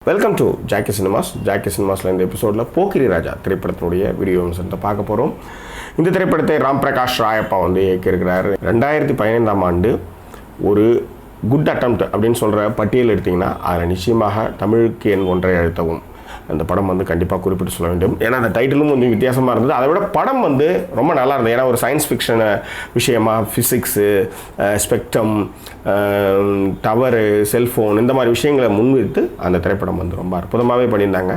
Welcome to Jackie Cinemas. Jackie சினிமாஸில் இந்த எபிசோடில் போக்கிரி ராஜா திரைப்படத்தினுடைய வீடியோ அம்சத்தை பார்க்க போகிறோம். இந்த திரைப்படத்தை ராம் பிரகாஷ் ராயப்பா வந்து இயக்கியிருக்கிறார். 2015ஆம் ஆண்டு ஒரு குட் அட்டம்ப்ட் அப்படின்னு சொல்கிற பட்டியல் எடுத்திங்கன்னா அதில் நிச்சயமாக தமிழுக்கு என் ஒன்றை அழுத்தவும் அந்த படம் வந்து கண்டிப்பாக குறிப்பிட்டு சொல்ல வேண்டும். ஏன்னா அந்த டைட்டிலும் கொஞ்சம் வித்தியாசமாக இருந்தது. அதை விட படம் வந்து ரொம்ப நல்லா இருந்தது. ஏன்னா ஒரு சயின்ஸ் ஃபிக்ஷன் விஷயமாக ஃபிசிக்ஸு, ஸ்பெக்ட்ரம், டவரு, செல்ஃபோன் இந்த மாதிரி விஷயங்களை முன்வைத்து அந்த திரைப்படம் வந்து ரொம்ப அற்புதமாகவே பண்ணியிருந்தாங்க.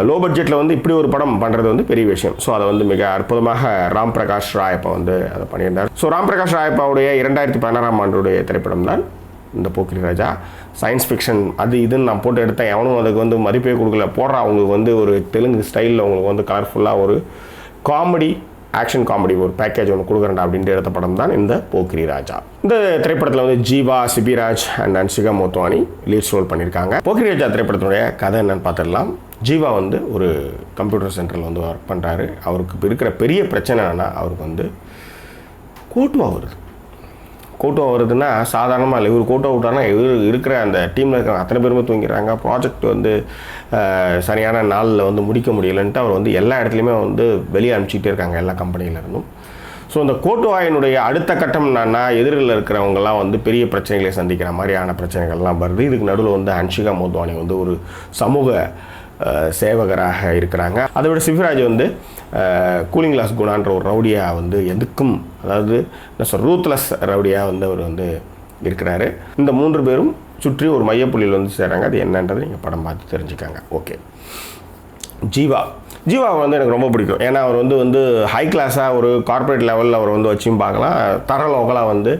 லோ பட்ஜெட்டில் வந்து இப்படி ஒரு படம் பண்ணுறது வந்து பெரிய விஷயம். ஸோ அதை வந்து மிக அற்புதமாக ராம் பிரகாஷ் ராயப்பா வந்து அதை பண்ணியிருந்தார். ஸோ ராம் பிரகாஷ் ராயப்பாவுடைய 2016ஆம் ஆண்டுடைய திரைப்படம் தான் இந்த போக்கிரி ராஜா. சயின்ஸ் ஃபிக்ஷன் அது இதுன்னு நான் போட்டு எடுத்தேன், எவனும் அதுக்கு வந்து மதிப்பே கொடுக்கல. போடுறா அவங்களுக்கு வந்து ஒரு தெலுங்கு ஸ்டைலில் அவங்களுக்கு வந்து கலர்ஃபுல்லாக ஒரு காமெடி, ஆக்ஷன் காமெடி ஒரு பேக்கேஜ் ஒன்று கொடுக்குறேன்டா அப்படின்ட்டு எடுத்த படம் தான் இந்த போக்கிரி ராஜா. இந்த திரைப்படத்தில் வந்து Jiiva, Sibiraj and Anshika Motwani leads role பண்ணியிருக்காங்க. போக்கிரி ராஜா திரைப்படத்தினுடைய கதை என்னன்னு பார்த்துடலாம். ஜீவா வந்து ஒரு கம்ப்யூட்டர் சென்டரில் வந்து ஒர்க் பண்ணுறாரு. அவருக்கு இருக்கிற பெரிய பிரச்சனை என்னன்னா, அவருக்கு வந்து கோட்டுவா வருது. கோட்டோ வருதுன்னா சாதாரணமாக இல்லை. இவர் கோட்டோ விட்டார்னா இவர் இருக்கிற அந்த டீமில் இருக்கிற அத்தனை பேருமே தூங்கிடுறாங்க. ப்ராஜெக்ட் வந்து சரியான நாளில் வந்து முடிக்க முடியலைன்ட்டு அவர் வந்து எல்லா இடத்துலையுமே வந்து வெளியே அனுப்பிச்சிக்கிட்டே இருக்காங்க எல்லா கம்பெனியிலேருந்தும். ஸோ இந்த கோட்டுவாயினுடைய அடுத்த கட்டம் என்னன்னா, எதிரில் இருக்கிறவங்கலாம் வந்து பெரிய பிரச்சனைகளை சந்திக்கிற மாதிரியான பிரச்சனைகள்லாம் வருது. இதுக்கு நடுவில் வந்து அன்ஷிகா மோத்வானி வந்து ஒரு சமூக சேவகராக இருக்கிறாங்க. அதை விட சிவராஜ் வந்து கூலிங் கிளாஸ் குணான்ற ஒரு ரவுடியாக வந்து எதுக்கும், அதாவது என்ன ரூத்லெஸ் ரவுடியாக வந்து அவர் வந்து இருக்கிறாரு. இந்த 3 பேரும் சுற்றி ஒரு மையப்புள்ளியில் வந்து சேர்றாங்க. அது என்னன்றது நீங்கள் படம் பார்த்து தெரிஞ்சுக்காங்க. ஓகே, ஜீவா வந்து எனக்கு ரொம்ப பிடிக்கும். ஏன்னா அவர் வந்து ஹை கிளாஸாக ஒரு கார்ப்பரேட் லெவலில் அவர் வந்து வச்சும் பார்க்கலாம். தர லோக்கலாக வந்து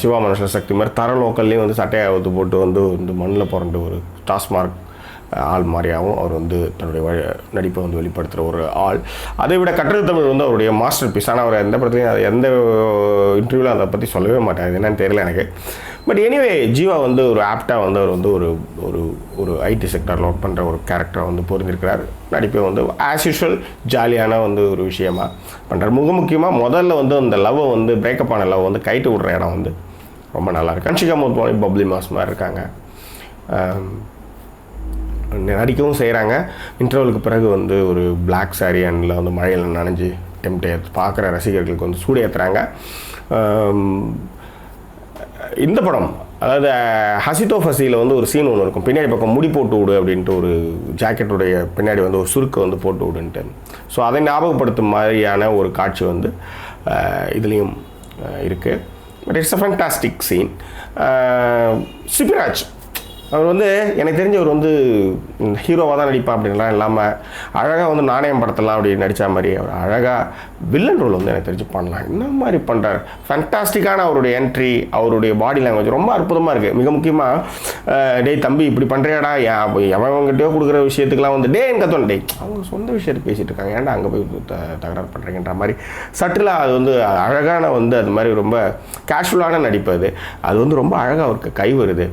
சிவா மனுஷ சக்தி மாதிரி தர லோக்கல்லையும் வந்து சட்டையை ஊற்று போட்டு வந்து மண்ணில் புரண்டு ஒரு டாஸ்மார்க் ஆள் மாதிரியாகவும் அவர் வந்து தன்னுடைய நடிப்பை வந்து வெளிப்படுத்துகிற ஒரு ஆள். அதை விட கற்றல் தமிழ் வந்து அவருடைய மாஸ்டர் பீஸ். ஆனால் அவர் எந்த படத்துலையும் எந்த இன்டர்வியூவில் அதை பற்றி சொல்லவே மாட்டார், என்னன்னு தெரியல எனக்கு. பட் எனிவே ஜீவா வந்து ஒரு ஆப்டாக வந்து அவர் வந்து ஒரு ஒரு ஒரு ஐடி செக்டரில் ஒர்க் பண்ணுற ஒரு கேரக்டரை வந்து பொருந்திருக்கிறார். நடிப்பை வந்து ஆஸ் யூஷுவல் ஜாலியான வந்து ஒரு விஷயமாக பண்ணுறார். முக்கியமாக முதல்ல வந்து அந்த லவ்வை வந்து பிரேக்கப் ஆன லவ் வந்து கைட்டு விடுற இடம் வந்து ரொம்ப நல்லாயிருக்கு. அன்ஷிகா மோத்வானி பப்ளி மாஸ் மாதிரி இருக்காங்க, நடிக்கவும் செய்கிறாங்க. இன்டர்வலுக்கு பிறகு வந்து ஒரு பிளாக் சாரி அண்டில் வந்து மழையில் நனைஞ்சு டெம்ப்டேட் பார்க்குற ரசிகர்களுக்கு வந்து சூடேற்றுறாங்க. இந்த படம், அதாவது ஹசிதோ ஃபசியில் வந்து ஒரு சீன் ஒன்று இருக்கும், பின்னாடி பக்கம் முடி போட்டு விடு அப்படின்ட்டு ஒரு ஜாக்கெட்டுடைய பின்னாடி வந்து ஒரு சுருக்கு வந்து போட்டு விடுன்ட்டு. ஸோ அதை ஞாபகப்படுத்தும் மாதிரியான ஒரு காட்சி வந்து இதுலேயும் இருக்குது. But it's a fantastic scene. Sibiraj அவர் வந்து எனக்கு தெரிஞ்சவர் வந்து ஹீரோவாக தான் நடிப்பா அப்படின்லாம் இல்லாமல் அழகாக வந்து நாணயம் படத்தெல்லாம் அப்படி நடித்த மாதிரி அவர் அழகாக வில்லன் ரோல் வந்து எனக்கு தெரிஞ்சு பண்ணலாம். என்ன மாதிரி பண்ணுறார், ஃபேண்டாஸ்டிக்கான அவருடைய என்ட்ரி, அவருடைய பாடி லாங்குவேஜ் ரொம்ப அற்புதமாக இருக்குது. மிக முக்கியமாக டேய் தம்பி இப்படி பண்ணுறியாடா, எவங்கிட்டயோ கொடுக்குற விஷயத்துக்குலாம் வந்து டே எனக்கு கத்தோம், டே அவங்க சொந்த விஷயத்தை பேசிகிட்டு இருக்காங்க, ஏன்டா அங்கே போய் தகராறு பண்ணுறீங்கன்ற மாதிரி சட்டிலாக அது வந்து அழகான வந்து அது மாதிரி ரொம்ப கேஷுவலான நடிப்பு. அது வந்து ரொம்ப அழகாக அவருக்கு கை வருது,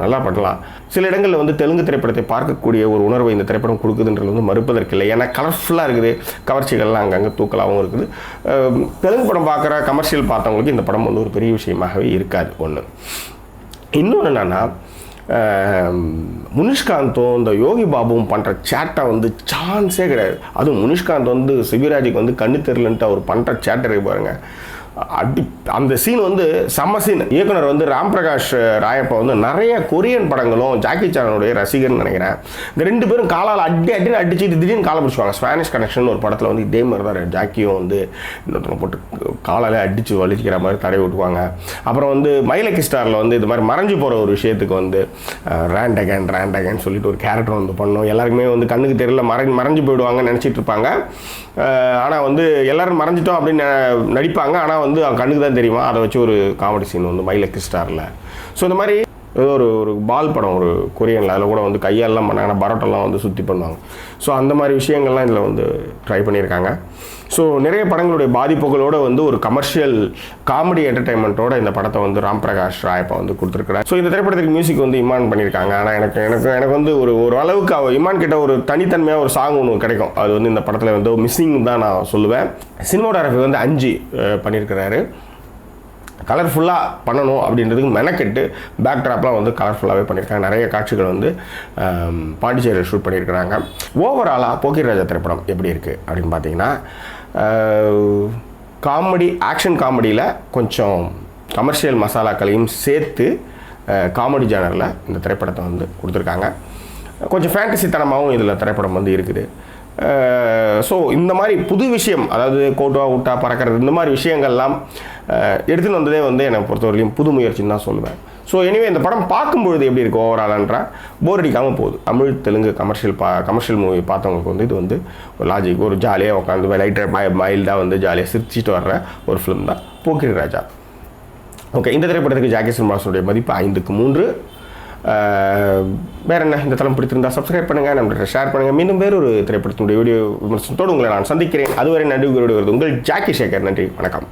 நல்லா பண்ணலாம். சில இடங்களில் வந்து தெலுங்கு திரைப்படத்தை பார்க்கக்கூடிய ஒரு உணர்வை இந்த திரைப்படம் கொடுக்குதுன்றது வந்து மறுப்பதற்கில்லை. ஏன்னா கலர்ஃபுல்லாக இருக்குது, கவர்ச்சிகள்லாம் அங்கங்கே தூக்கலாகவும் இருக்குது. தெலுங்கு படம் பார்க்குற கமர்ஷியல் பார்த்தவங்களுக்கு இந்த படம் வந்து ஒரு பெரிய விஷயமாகவே இருக்காது. ஒன்று. இன்னொன்று என்னென்னா, முனிஷ்காந்தும் இந்த யோகி பாபுவும் பண்ணுற சேட்டை வந்து சான்ஸே கிடையாது. அதுவும் முனிஷ்காந்த் வந்து சிபிராஜுக்கு வந்து கண்ணு தெரியலன்ட்டு அவர் பண்ணுற சேட்டரை பாருங்கள், அடி அந்த சீன் வந்து செம்ம சீன். இயக்குனர் வந்து ராம் பிரகாஷ் ராயப்பா வந்து நிறைய கொரியன் படங்களும் ஜாக்கி சானுடைய ரசிகர்னு நினைக்கிறேன். இந்த 2 பேரும் காலால் அடிச்சுட்டு திடீர்னு காலை பிடிச்சுவாங்க. ஸ்பானிஷ் கனெக்ஷன் ஒரு படத்தில் வந்து இதே மாதிரி தான் ஜாக்கியும் வந்து இன்னொருத்தனை போட்டு காலால் அடித்து வலிக்கிற மாதிரி தடை விட்டுவாங்க. அப்புறம் வந்து மைலக்கி ஸ்டாரில் வந்து இது மாதிரி மறைஞ்சு போகிற ஒரு விஷயத்துக்கு வந்து ரேண்டகன் சொல்லிட்டு ஒரு கேரக்டர் வந்து பண்ணோம். எல்லாருக்குமே வந்து கண்ணுக்கு தெரியல, மறைஞ்சு போயிடுவாங்கன்னு நினச்சிட்டு இருப்பாங்க. ஆனால் வந்து எல்லோரும் மறைஞ்சிட்டோம் அப்படின்னு நடிப்பாங்க. ஆனால் வந்து அவன் கண்ணுக்கு தான் தெரியுமா, அதை வச்சு ஒரு காமெடி சீன் வந்து மைலக்கி ஸ்டாரில். ஸோ இந்த மாதிரி ஒரு பால் படம் ஒரு கொரியனில், அதில் கூட வந்து கையாலெலாம் பண்ணாங்கன்னா பரோட்டெல்லாம் வந்து சுற்றி பண்ணுவாங்க. ஸோ அந்த மாதிரி விஷயங்கள்லாம் இதில் வந்து ட்ரை பண்ணியிருக்காங்க. ஸோ நிறைய படங்களுடைய பாதிப்புகளோடு வந்து ஒரு கமர்ஷியல் காமெடி என்டர்டைன்மெண்ட்டோட இந்த படத்தை வந்து ராம் பிரகாஷ் ராயப்பா வந்து கொடுத்துருக்குறாரு. ஸோ இந்த திரைப்படத்துக்கு மியூசிக் வந்து இமான் பண்ணியிருக்காங்க. ஆனால் எனக்கு வந்து ஒரு அளவுக்கு இமான் கிட்ட ஒரு தனித்தன்மையாக ஒரு சாங் ஒன்று கிடைக்கும். அது வந்து இந்த படத்தில் வந்து மிஸ்ஸிங் தான் நான் சொல்லுவேன். சினிமாட்டோகிராஃபி வந்து 5 பண்ணியிருக்கிறாரு. கலர்ஃபுல்லாக பண்ணணும் அப்படின்றதுக்கு மெனக்கெட்டு பேக் ட்ராப்லாம் வந்து கலர்ஃபுல்லாகவே பண்ணியிருக்காங்க. நிறைய காட்சிகள் வந்து பாண்டிச்சேரியில் ஷூட் பண்ணியிருக்கிறாங்க. ஓவராலாக போக்கிரி ராஜா திரைப்படம் எப்படி இருக்குது அப்படின்னு பார்த்தீங்கன்னா, காமெடி, ஆக்ஷன் காமெடியில் கொஞ்சம் கமர்ஷியல் மசாலாக்களையும் சேர்த்து காமெடி ஜானரில் இந்த திரைப்படத்தை வந்து கொடுத்துருக்காங்க. கொஞ்சம் ஃபேண்டசி தனமாகவும் இதில் திரைப்படம் வந்து இருக்குது. ஸோ இந்த மாதிரி புது விஷயம், அதாவது கோட்டுவா விட்டா பறக்கிறது, இந்த மாதிரி விஷயங்கள்லாம் எடுத்துன்னு வந்ததே வந்து என்னை பொறுத்தவரையிலும் புது முயற்சின்னு தான் சொல்லுவேன். ஸோ எனிவே இந்த படம் பார்க்கும்பொழுது எப்படி இருக்குது ஓவரால்ன்றா போர் அடிக்காமல் போகுது. தமிழ் தெலுங்கு கமர்ஷியல் மூவி பார்த்தவங்களுக்கு வந்து இது வந்து ஒரு லாஜிக், ஒரு ஜாலியாக உட்காந்து லைட்டாக மைல்டாக வந்து ஜாலியாக சிரிச்சிட்டு வர்ற ஒரு ஃபிலிம் தான் போக்கிரி ராஜா. ஓகே, இந்த திரைப்படத்துக்கு ஜாக்கி சினிமாஸுடைய மதிப்பு 5க்கு 3. வேறு என்ன, இந்த தளம் பிடித்திருந்தால் சப்ஸ்கிரைப் பண்ணுங்கள், நம்மகிட்ட ஷேர் பண்ணுங்கள். மீண்டும் வேறொரு திரைப்படத்தினுடைய வீடியோ விமர்சனத்தோடு உங்களை நான் சந்திக்கிறேன். அதுவரை நன்றி. உங்களுடைய உங்கள் ஜாக்கி சேகர். நன்றி, வணக்கம்.